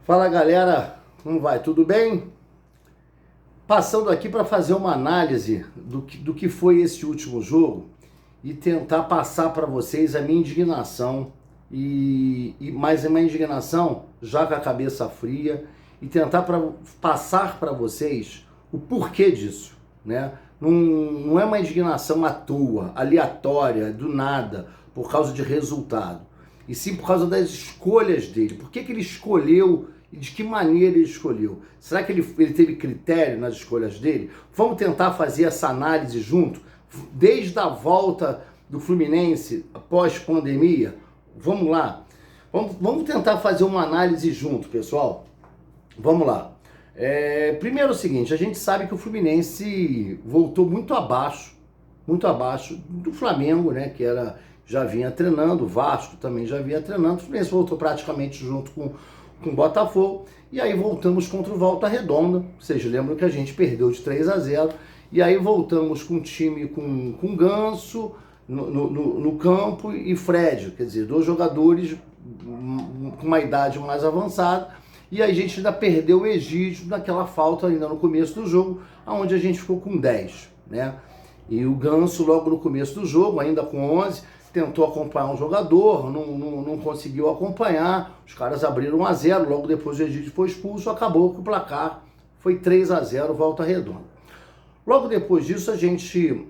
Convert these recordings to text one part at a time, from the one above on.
Fala galera, como vai? Tudo bem? Passando aqui para fazer uma análise do que foi esse último jogo e tentar passar para vocês a minha indignação mais a minha indignação já com a cabeça fria e tentar passar para vocês o porquê disso, né? Não é uma indignação à toa, aleatória, do nada, por causa de resultado, e sim por causa das escolhas dele. Por que ele escolheu e de que maneira ele escolheu? Será que ele teve critério nas escolhas dele? Vamos tentar fazer essa análise junto, desde a volta do Fluminense após pandemia. Vamos lá, vamos tentar fazer uma análise junto, pessoal. Vamos lá. Primeiro é o seguinte, a gente sabe que o Fluminense voltou muito abaixo do Flamengo, né, que já vinha treinando, o Vasco também já vinha treinando, o Fluminense voltou praticamente junto com o Botafogo, e aí voltamos contra o Volta Redonda. Vocês lembram que a gente perdeu de 3-0, e aí voltamos com um time com Ganso no campo e Fred, quer dizer, dois jogadores com uma idade mais avançada, e a gente ainda perdeu o Egídio naquela falta ainda no começo do jogo, onde a gente ficou com 10, né? E o Ganso logo no começo do jogo, ainda com 11, tentou acompanhar um jogador, não conseguiu acompanhar, os caras abriram 1-0, logo depois o Egídio foi expulso, acabou que o placar foi 3-0, Volta Redonda. Logo depois disso a gente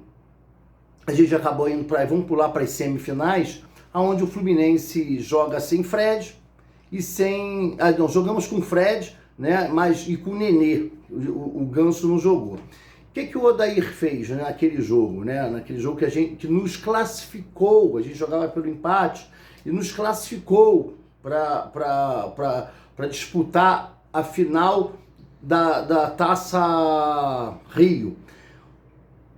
acabou indo vamos pular para as semifinais, onde o Fluminense joga sem Fred, jogamos com Fred, né, e com o Nenê, o Ganso não jogou. O que o Odair fez, né, naquele jogo, né? Naquele jogo que nos classificou, a gente jogava pelo empate e nos classificou para disputar a final da Taça Rio.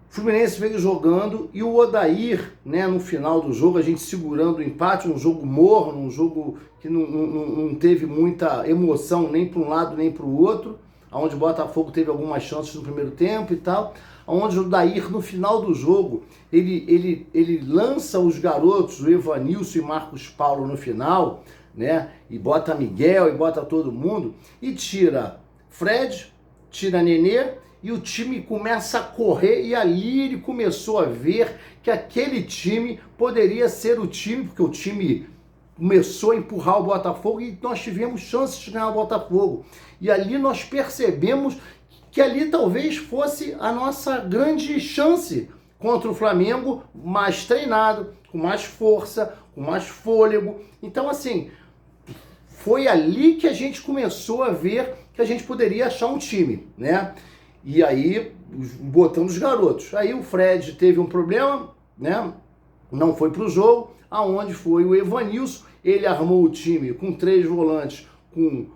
O Fluminense veio jogando e o Odair, né, no final do jogo, a gente segurando o empate, um jogo morno, um jogo que não teve muita emoção nem para um lado nem para o outro, onde o Botafogo teve algumas chances no primeiro tempo e tal, onde o Odair, no final do jogo, ele lança os garotos, o Evanilson e Marcos Paulo no final, né, e bota Miguel e bota todo mundo, e tira Fred, tira Nenê, e o time começa a correr, e ali ele começou a ver que aquele time poderia ser o time, porque o time começou a empurrar o Botafogo e nós tivemos chances de ganhar o Botafogo. E ali nós percebemos que ali talvez fosse a nossa grande chance contra o Flamengo, mais treinado, com mais força, com mais fôlego. Então, assim, foi ali que a gente começou a ver que a gente poderia achar um time, né? E aí, botando os garotos. Aí o Fred teve um problema, né? Não foi para o jogo, aonde foi o Evanilson. Ele armou o time com 3 volantes, com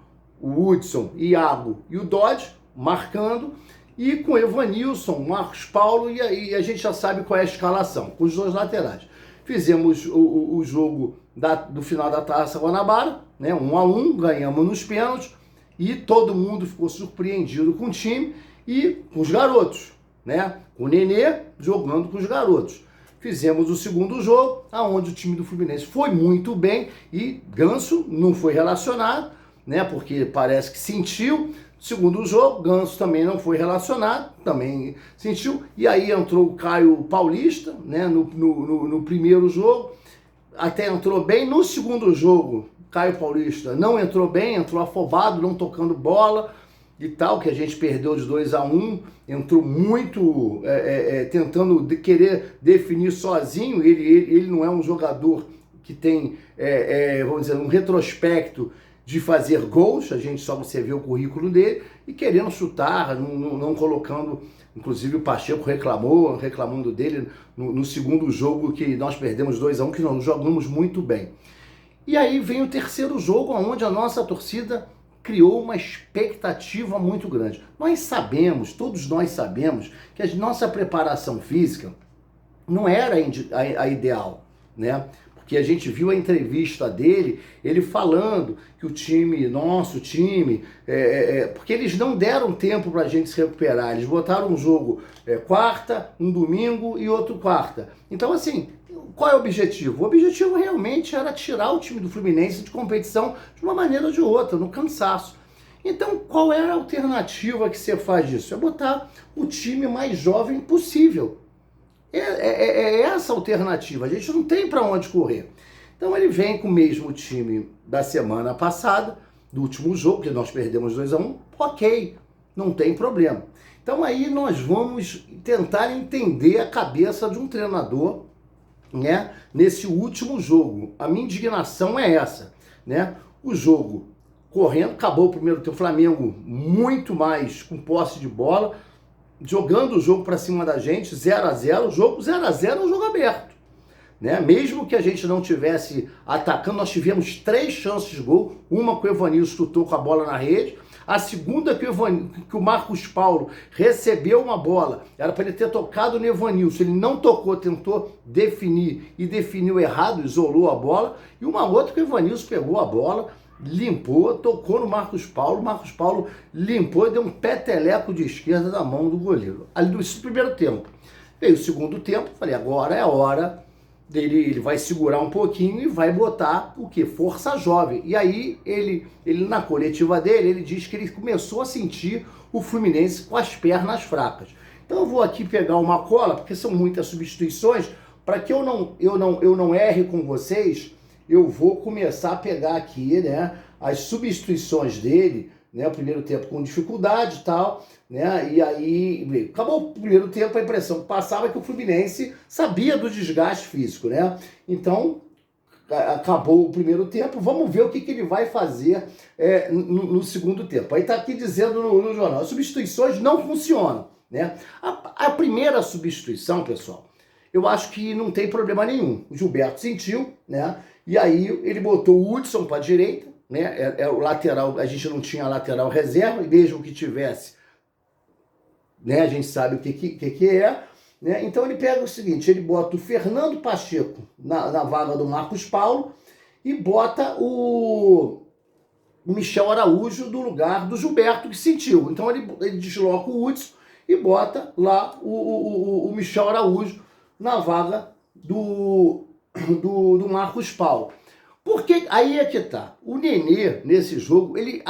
o Hudson, Iago e o Dodge, marcando, e com o Evanilson, Marcos Paulo, e aí a gente já sabe qual é a escalação, com os 2 laterais. Fizemos o jogo do final da Taça Guanabara, né? 1-1, ganhamos nos pênaltis, e todo mundo ficou surpreendido com o time e com os garotos, né? O Nenê jogando com os garotos. Fizemos o segundo jogo, onde o time do Fluminense foi muito bem e Ganso não foi relacionado, né? Porque parece que sentiu. Segundo jogo, Ganso também não foi relacionado, também sentiu. E aí entrou o Caio Paulista, né? No primeiro jogo, até entrou bem. No segundo jogo, Caio Paulista não entrou bem, entrou afobado, não tocando bola e tal, que a gente perdeu de 2-1, entrou muito tentando querer definir sozinho. Ele não é um jogador que tem, vamos dizer, um retrospecto de fazer gols, a gente só você vê o currículo dele, e querendo chutar, não colocando, inclusive o Pacheco reclamando dele no segundo jogo, que nós perdemos 2-1, que nós jogamos muito bem. E aí vem o terceiro jogo, onde a nossa torcida criou uma expectativa muito grande. Todos nós sabemos, que a nossa preparação física não era a ideal, né? Porque a gente viu a entrevista dele, ele falando que nosso time, porque eles não deram tempo para a gente se recuperar, eles botaram um jogo quarta, um domingo e outro quarta. Então, assim, Qual é o objetivo? O objetivo realmente era tirar o time do Fluminense de competição de uma maneira ou de outra, no cansaço. Então, qual era a alternativa que você faz disso? É botar o time mais jovem possível. É essa a alternativa. A gente não tem para onde correr. Então, ele vem com o mesmo time da semana passada, do último jogo, que nós perdemos 2-1. Ok, não tem problema. Então, aí nós vamos tentar entender a cabeça de um treinador, né, nesse último jogo. A minha indignação é essa, né? O jogo correndo, acabou o primeiro tempo, o Flamengo muito mais com posse de bola, jogando o jogo para cima da gente, 0-0, o jogo 0-0 é um jogo aberto, né? Mesmo que a gente não tivesse atacando, nós tivemos 3 chances de gol, uma que o Evanilson chutou com a bola na rede, a segunda que o Marcos Paulo recebeu uma bola, era para ele ter tocado no Evanilson, ele não tocou, tentou definir e definiu errado, isolou a bola, e uma outra que o Evanilson pegou a bola, limpou, tocou no Marcos Paulo limpou e deu um peteleco de esquerda na mão do goleiro. Ali no primeiro tempo. Veio o segundo tempo, falei, agora é a hora dele, ele vai segurar um pouquinho e vai botar o quê? Força jovem. E aí ele na coletiva dele, ele diz que ele começou a sentir o Fluminense com as pernas fracas. Então eu vou aqui pegar uma cola, porque são muitas substituições, para que eu não erre com vocês, eu vou começar a pegar aqui, né, as substituições dele, né, o primeiro tempo com dificuldade e tal, né, e aí acabou o primeiro tempo, a impressão que passava é que o Fluminense sabia do desgaste físico, né, então acabou o primeiro tempo, vamos ver o que ele vai fazer no segundo tempo. Aí tá aqui dizendo no jornal, as substituições não funcionam, né, a primeira substituição, pessoal, eu acho que não tem problema nenhum, o Gilberto sentiu, né, e aí ele botou o Hudson para a direita, né? O lateral, a gente não tinha lateral reserva, e mesmo que tivesse, né? A gente sabe o que é, né? Então ele pega o seguinte, ele bota o Fernando Pacheco na vaga do Marcos Paulo e bota o Michel Araújo no lugar do Gilberto, que sentiu. Então ele desloca o Hudson e bota lá o Michel Araújo na vaga do Marcos Paulo. Porque aí é que tá. O Nenê, nesse jogo, ele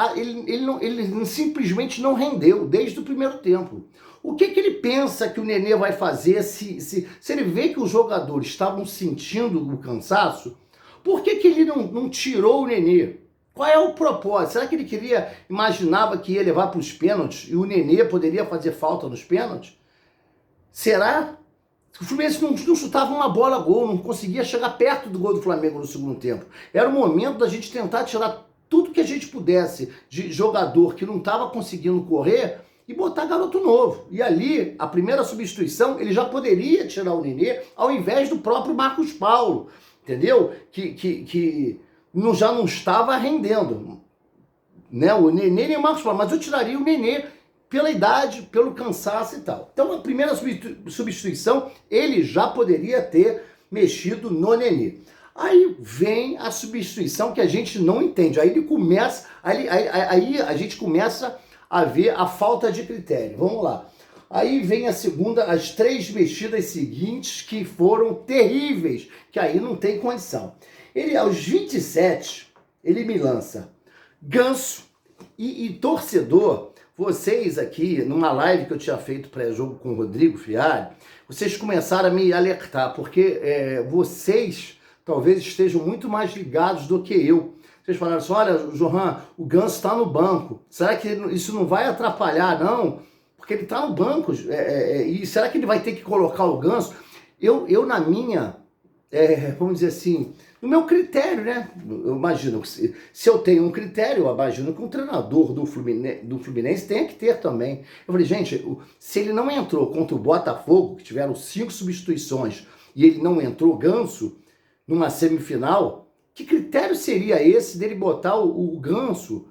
simplesmente não rendeu desde o primeiro tempo. O que ele pensa que o Nenê vai fazer se ele vê que os jogadores estavam sentindo o cansaço? Por que ele não tirou o Nenê? Qual é o propósito? Será que ele imaginava que ia levar para os pênaltis e o Nenê poderia fazer falta nos pênaltis? Será? O Fluminense não chutava uma bola a gol, não conseguia chegar perto do gol do Flamengo no segundo tempo. Era o momento da gente tentar tirar tudo que a gente pudesse de jogador que não estava conseguindo correr e botar garoto novo. E ali, a primeira substituição, ele já poderia tirar o Nenê ao invés do próprio Marcos Paulo, entendeu? Que já não estava rendendo, né? O Nenê nem o Marcos Paulo, mas eu tiraria o Nenê pela idade, pelo cansaço e tal. Então, a primeira substituição, ele já poderia ter mexido no Nenê. Aí vem a substituição que a gente não entende. Aí aí a gente começa a ver a falta de critério. Vamos lá. Aí vem a segunda, as 3 mexidas seguintes que foram terríveis, que aí não tem condição. Ele, aos 27, ele me lança Ganso e torcedor. Vocês aqui, numa live que eu tinha feito pré-jogo com o Rodrigo Friari, vocês começaram a me alertar, porque vocês talvez estejam muito mais ligados do que eu. Vocês falaram assim, olha, Johan, o Ganso está no banco. Será que isso não vai atrapalhar? Não, porque ele está no banco. E será que ele vai ter que colocar o Ganso? Eu na minha, vamos dizer assim, no meu critério, né? Eu imagino, se eu tenho um critério, eu imagino que um treinador do Fluminense tenha que ter também. Eu falei, gente, se ele não entrou contra o Botafogo, que tiveram 5 substituições, e ele não entrou Ganso numa semifinal, que critério seria esse dele botar o Ganso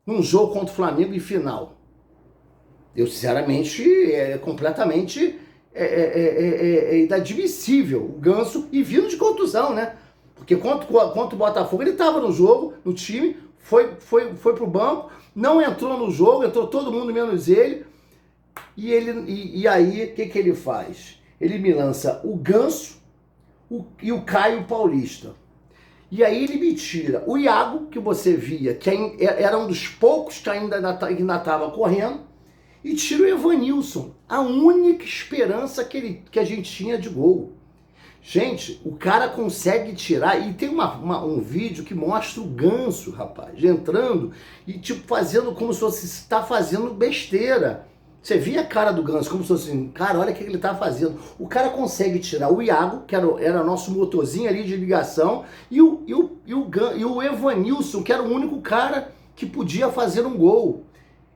num jogo contra o Flamengo em final? Eu, sinceramente, completamente inadmissível o Ganso, e vindo de contusão, né? Porque contra o Botafogo ele estava no jogo, no time, foi pro banco, não entrou no jogo, entrou todo mundo menos ele. E aí o que ele faz? Ele me lança o Ganso, e o Caio Paulista. E aí ele me tira o Iago, que você via, que era um dos poucos que ainda estava correndo, e tira o Evanilson, a única esperança que a gente tinha de gol. Gente, o cara consegue tirar, e tem um vídeo que mostra o Ganso, rapaz, entrando e tipo fazendo como se fosse está fazendo besteira. Você via a cara do Ganso como se fosse assim, cara, olha o que ele tá fazendo. O cara consegue tirar o Iago, que era nosso motorzinho ali de ligação, e o Evanilson, que era o único cara que podia fazer um gol.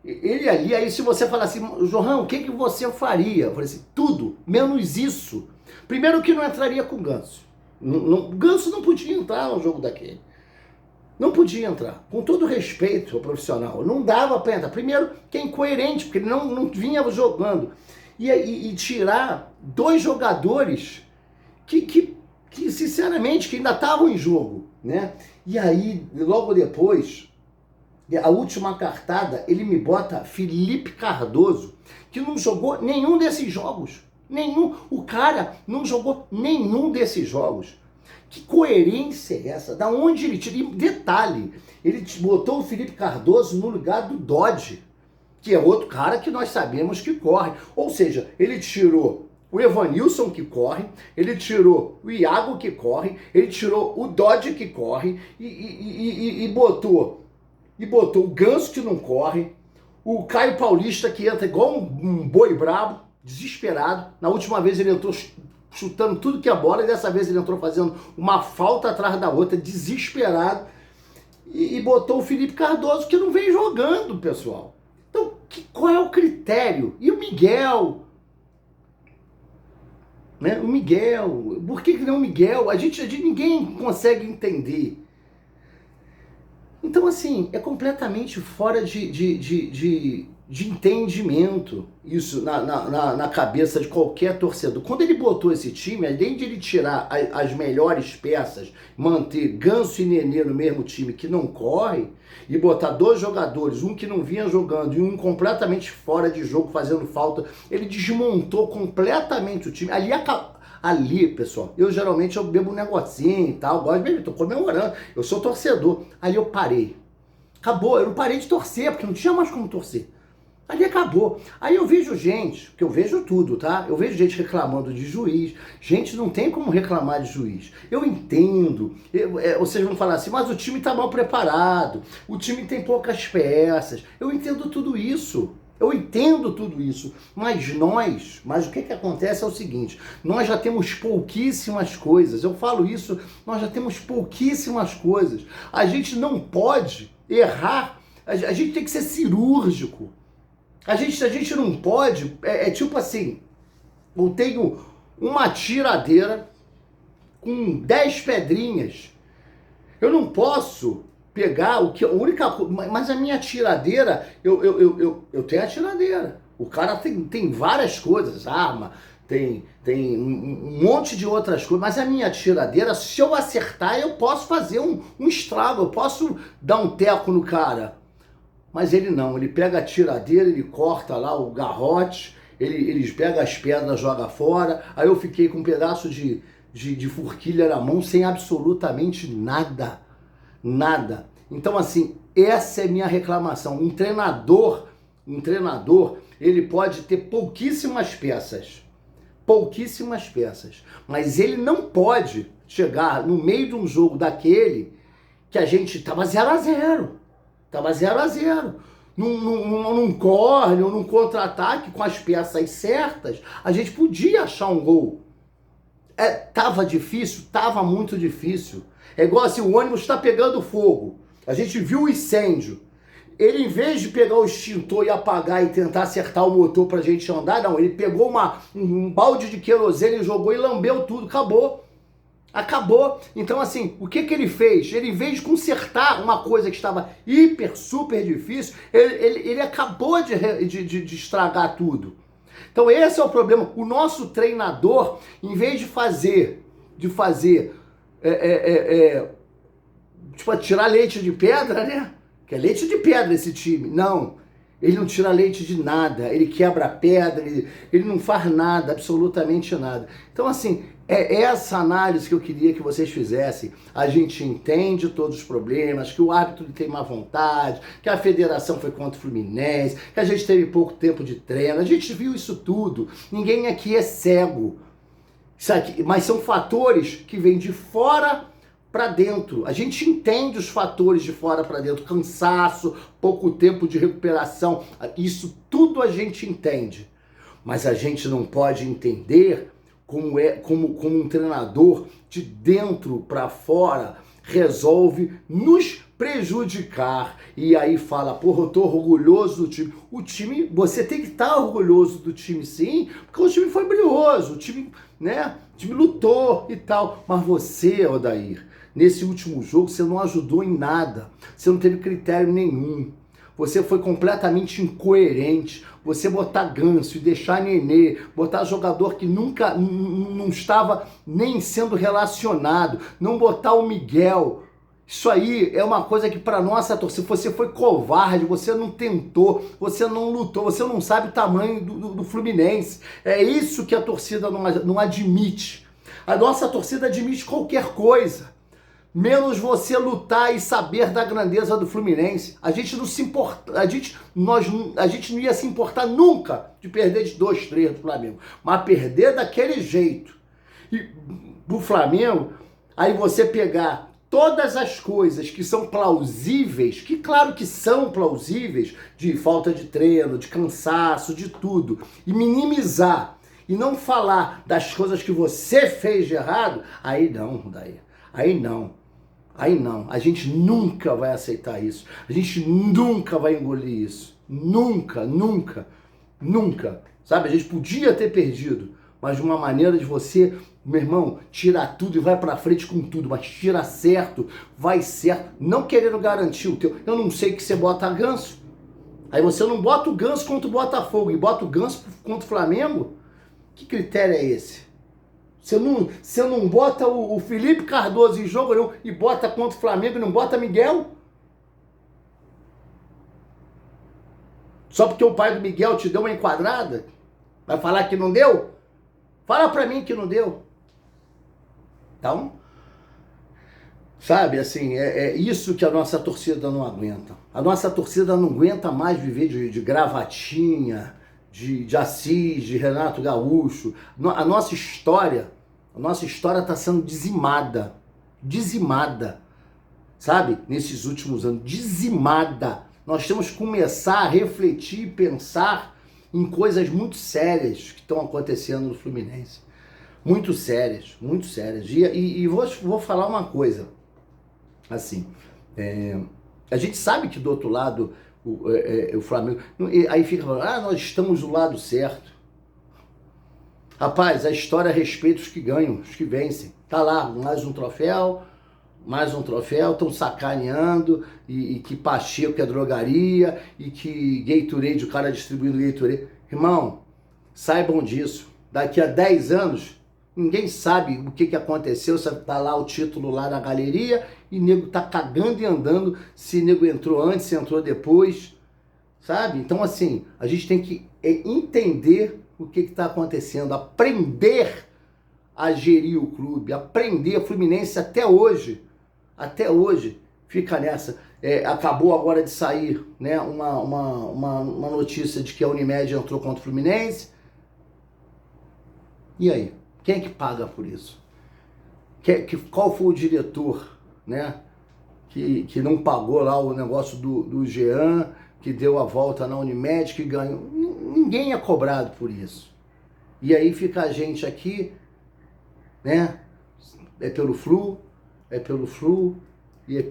Ele ali, aí se você falar assim, João, o que você faria? Eu falei assim, tudo, menos isso. Primeiro que não entraria com o Ganso. O Ganso não podia entrar no jogo daquele. Não podia entrar. Com todo respeito ao profissional. Não dava para entrar. Primeiro que é incoerente, porque ele não vinha jogando. E tirar dois jogadores que sinceramente, que ainda estavam em jogo, né? E aí, logo depois, a última cartada, ele me bota Felipe Cardoso, que não jogou nenhum desses jogos. Nenhum. O cara não jogou nenhum desses jogos. Que coerência é essa? Da onde ele tira? E detalhe, ele botou o Felipe Cardoso no lugar do Dodge, que é outro cara que nós sabemos que corre. Ou seja, ele tirou o Evanilson que corre, ele tirou o Iago que corre, ele tirou o Dodge que corre e botou o Ganso que não corre, o Caio Paulista que entra igual um boi brabo, desesperado. Na última vez ele entrou chutando tudo que é bola, e dessa vez ele entrou fazendo uma falta atrás da outra, desesperado, e botou o Felipe Cardoso, que não vem jogando, pessoal. Então, qual é o critério? E o Miguel? Né? O Miguel, por que não o Miguel? Ninguém consegue entender. Então, assim, é completamente fora de entendimento isso na cabeça de qualquer torcedor. Quando ele botou esse time, além de ele tirar as melhores peças, manter Ganso e Nenê no mesmo time que não corre, e botar dois jogadores, um que não vinha jogando e um completamente fora de jogo, fazendo falta, ele desmontou completamente o time. Ali, pessoal, eu geralmente bebo um negocinho e tal, gosto de beber, tô comemorando, eu sou torcedor. Ali eu parei. Acabou, eu não parei de torcer, porque não tinha mais como torcer. Ali acabou. Aí eu vejo gente, que eu vejo tudo, tá? Eu vejo gente reclamando de juiz. Gente, não tem como reclamar de juiz. Eu entendo. Vocês vão falar assim, mas o time tá mal preparado, o time tem poucas peças. Eu entendo tudo isso. Eu entendo tudo isso, mas o que acontece é o seguinte, nós já temos pouquíssimas coisas, eu falo isso, nós já temos pouquíssimas coisas, a gente não pode errar, a gente tem que ser cirúrgico, a gente não pode, tipo assim, eu tenho uma tiradeira com 10 pedrinhas, eu não posso pegar a única coisa, mas a minha tiradeira, eu tenho a tiradeira. O cara tem várias coisas, arma, tem um monte de outras coisas, mas a minha tiradeira, se eu acertar, eu posso fazer um estrago, eu posso dar um teco no cara. Mas ele não, ele pega a tiradeira, ele corta lá o garrote, ele pega as pedras, joga fora, aí eu fiquei com um pedaço de forquilha na mão, sem absolutamente nada. Nada. Então, assim, essa é minha reclamação. Um treinador, ele pode ter pouquíssimas peças, mas ele não pode chegar no meio de um jogo daquele que a gente tava 0-0, num corner ou num contra-ataque com as peças certas, a gente podia achar um gol. Tava difícil? Tava muito difícil. É igual assim, o ônibus está pegando fogo. A gente viu o incêndio. Ele, em vez de pegar o extintor e apagar e tentar acertar o motor pra gente andar, não. Ele pegou um balde de querosene, jogou e lambeu tudo. Acabou. Então, assim, o que ele fez? Ele, em vez de consertar uma coisa que estava super difícil, ele acabou de estragar tudo. Então, esse é o problema. O nosso treinador, em vez de fazer tipo, tirar leite de pedra, né? Que é leite de pedra esse time. Não, ele não tira leite de nada, ele quebra a pedra, ele não faz nada, absolutamente nada. Então, assim, É essa análise que eu queria que vocês fizessem. A gente entende todos os problemas, que o árbitro tem má vontade, que a federação foi contra o Fluminense, que a gente teve pouco tempo de treino. A gente viu isso tudo. Ninguém aqui é cego. Isso aqui, mas são fatores que vêm de fora para dentro. A gente entende os fatores de fora para dentro. Cansaço, pouco tempo de recuperação. Isso tudo a gente entende. Mas a gente não pode entender como um treinador de dentro para fora resolve nos prejudicar. E aí fala, porra, eu tô orgulhoso do time. O time, você tem que estar orgulhoso do time sim, porque o time foi brilhoso, o time, né, o time lutou e tal. Mas você, Odair, nesse último jogo, você não ajudou em nada. Você não teve critério nenhum. Você foi completamente incoerente. Você botar Ganso e deixar Nenê, botar jogador que nunca não estava nem sendo relacionado, não botar o Miguel. Isso aí é uma coisa que para nossa torcida, você foi covarde, você não tentou, você não lutou, você não sabe o tamanho do Fluminense. É isso que a torcida não admite. A nossa torcida admite qualquer coisa, menos você lutar e saber da grandeza do Fluminense. A gente não se importa, a gente não ia se importar nunca de perder de 2-3 do Flamengo, mas perder daquele jeito e do Flamengo, aí você pegar todas as coisas que são plausíveis, que claro que são plausíveis, de falta de treino, de cansaço, de tudo, e minimizar e não falar das coisas que você fez de errado, aí não, aí não. Aí não, a gente nunca vai aceitar isso, a gente nunca vai engolir isso, nunca, sabe? A gente podia ter perdido, mas de uma maneira de você, meu irmão, tirar tudo e vai pra frente com tudo, mas tira certo, vai certo, não querendo garantir o teu. Eu não sei que você bota Ganso, aí você não bota o Ganso contra o Botafogo e bota o Ganso contra o Flamengo, que critério é esse? Você não bota o Felipe Cardoso em jogo não, e bota contra o Flamengo e não bota Miguel? Só porque o pai do Miguel te deu uma enquadrada? Vai falar que não deu? Fala pra mim que não deu. Então, sabe, assim, é isso que a nossa torcida não aguenta. A nossa torcida não aguenta mais viver de gravatinha, de Assis, de Renato Gaúcho. A nossa história está sendo dizimada, sabe? Nesses últimos anos, dizimada. Nós temos que começar a refletir e pensar em coisas muito sérias que estão acontecendo no Fluminense. Muito sérias. E vou falar uma coisa, assim, a gente sabe que do outro lado o Flamengo, aí fica falando, nós estamos do lado certo. Rapaz, a história respeita os que ganham, os que vencem. Tá lá, mais um troféu, estão sacaneando, e que Pacheco é drogaria, e que Gatorade, o cara distribuindo Gatorade. Irmão, saibam disso. Daqui a 10 anos, ninguém sabe o que aconteceu, se tá lá o título lá na galeria, e nego tá cagando e andando, se nego entrou antes, se entrou depois, sabe? Então, assim, a gente tem que entender o que está acontecendo, aprender a gerir o clube, aprender. A Fluminense até hoje, fica nessa. Acabou agora de sair, né, uma notícia de que a Unimed entrou contra o Fluminense. E aí? Quem é que paga por isso? Qual foi o diretor, né, que não pagou lá o negócio do Jean, que deu a volta na Unimed, que ganhou? Ninguém é cobrado por isso. E aí fica a gente aqui, né? É pelo Flu, e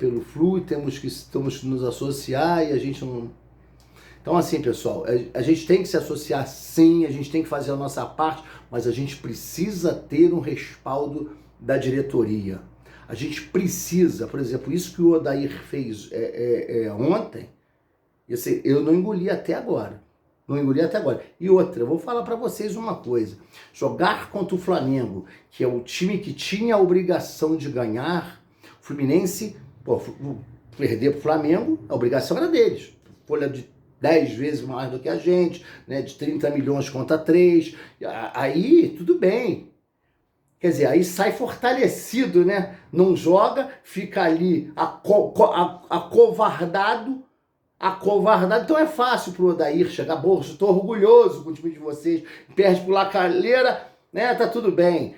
temos que nos associar, e a gente não... Então, assim, pessoal, a gente tem que se associar sim, a gente tem que fazer a nossa parte, mas a gente precisa ter um respaldo da diretoria. A gente precisa, por exemplo, isso que o Odair fez ontem, eu não engoli até agora. E outra, eu vou falar para vocês uma coisa. Jogar contra o Flamengo, que é o time que tinha a obrigação de ganhar, o Fluminense, perder pro Flamengo, a obrigação era deles. Folha de 10 vezes mais do que a gente, né, de 30 milhões contra 3. Aí, tudo bem. Quer dizer, aí sai fortalecido, né? Não joga, fica ali acovardado. Então é fácil pro Odair chegar, bolso, estou orgulhoso com o time de vocês, perde pro Lacalheira, né? Tá tudo bem.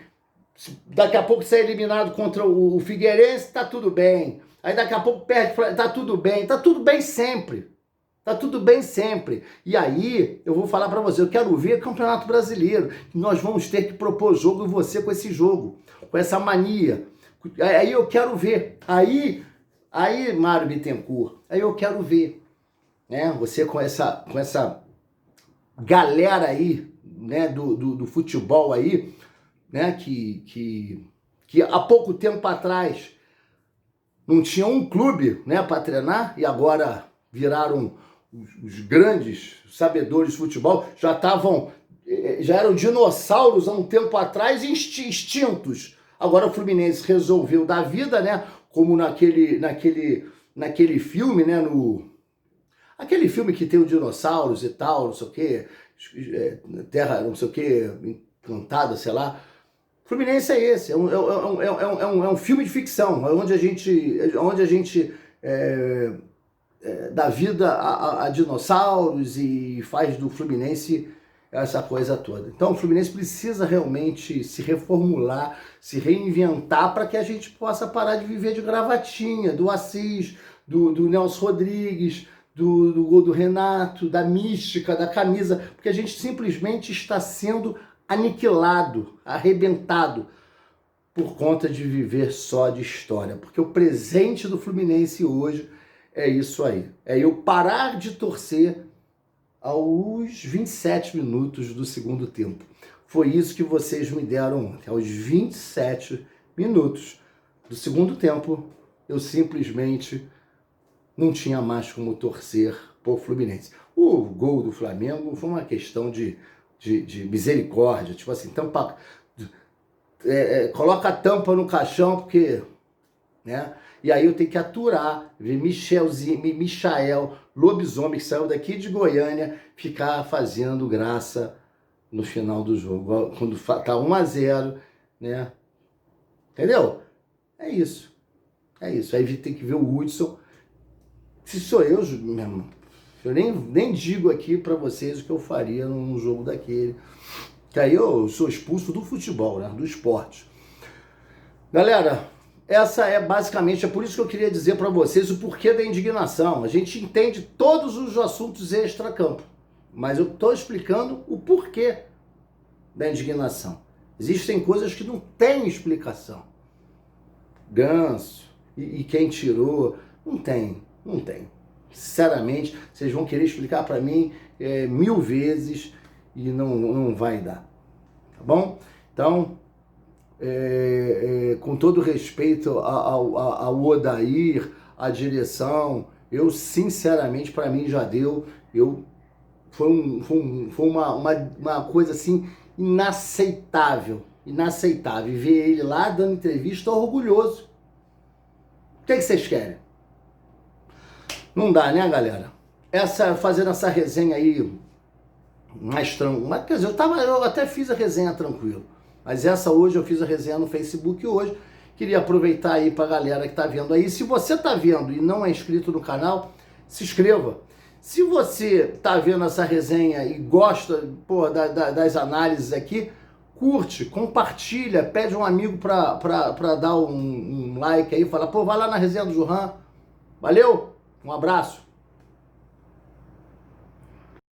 Daqui a pouco sai eliminado contra o Figueirense, tá tudo bem. Aí daqui a pouco perde, tá tudo bem sempre. Tá tudo bem sempre. E aí, eu vou falar pra você, eu quero ver Campeonato Brasileiro. Nós vamos ter que propor jogo e você com esse jogo, com essa mania. Aí eu quero ver. Aí Mário Bittencourt, aí eu quero ver, né? Você com essa galera aí, né, do futebol aí, né, que há pouco tempo atrás não tinha um clube, né, para treinar e agora viraram os grandes sabedores de futebol, já eram dinossauros há um tempo atrás extintos. Agora o Fluminense resolveu dar vida, né, como naquele filme, né, aquele filme que tem os dinossauros e tal, não sei o quê, Terra, não sei o quê, Encantada, sei lá. Fluminense é esse, é um filme de ficção, onde a gente dá vida a dinossauros e faz do Fluminense essa coisa toda. Então o Fluminense precisa realmente se reformular, se reinventar para que a gente possa parar de viver de gravatinha, do Assis, do Nelson Rodrigues, do gol do Renato, da mística, da camisa, porque a gente simplesmente está sendo aniquilado, arrebentado, por conta de viver só de história. Porque o presente do Fluminense hoje é isso aí. É eu parar de torcer aos 27 minutos do segundo tempo. Foi isso que vocês me deram ontem. Aos 27 minutos do segundo tempo, eu simplesmente não tinha mais como torcer por Fluminense. O gol do Flamengo foi uma questão de misericórdia, tipo assim, coloca a tampa no caixão, porque, né? E aí eu tenho que aturar, ver Michael Lobisomem, que saiu daqui de Goiânia, ficar fazendo graça no final do jogo, quando tá 1-0, né? Entendeu? É isso. Aí tem que ver o Hudson. Se sou eu mesmo, eu nem digo aqui pra vocês o que eu faria num jogo daquele. Que aí eu sou expulso do futebol, né? Do esporte. Galera, essa é basicamente, é por isso que eu queria dizer pra vocês o porquê da indignação. A gente entende todos os assuntos extra-campo, mas eu tô explicando o porquê da indignação. Existem coisas que não têm explicação. Ganso, e quem tirou, não tem. Sinceramente, vocês vão querer explicar para mim 1000 vezes e não vai dar, tá bom? Então, com todo respeito ao Odair, à direção, eu sinceramente, para mim já deu, foi uma coisa assim inaceitável, e ver ele lá dando entrevista orgulhoso. O que vocês querem? Não dá, né, galera? Fazendo essa resenha aí mais tranquila. Quer dizer, eu até fiz a resenha tranquilo. Mas essa hoje eu fiz a resenha no Facebook hoje. Queria aproveitar aí pra galera que tá vendo aí. Se você tá vendo e não é inscrito no canal, se inscreva. Se você tá vendo essa resenha e gosta, das análises aqui, curte, compartilha, pede um amigo pra dar um like aí, fala, vai lá na resenha do Johan. Valeu? Um abraço.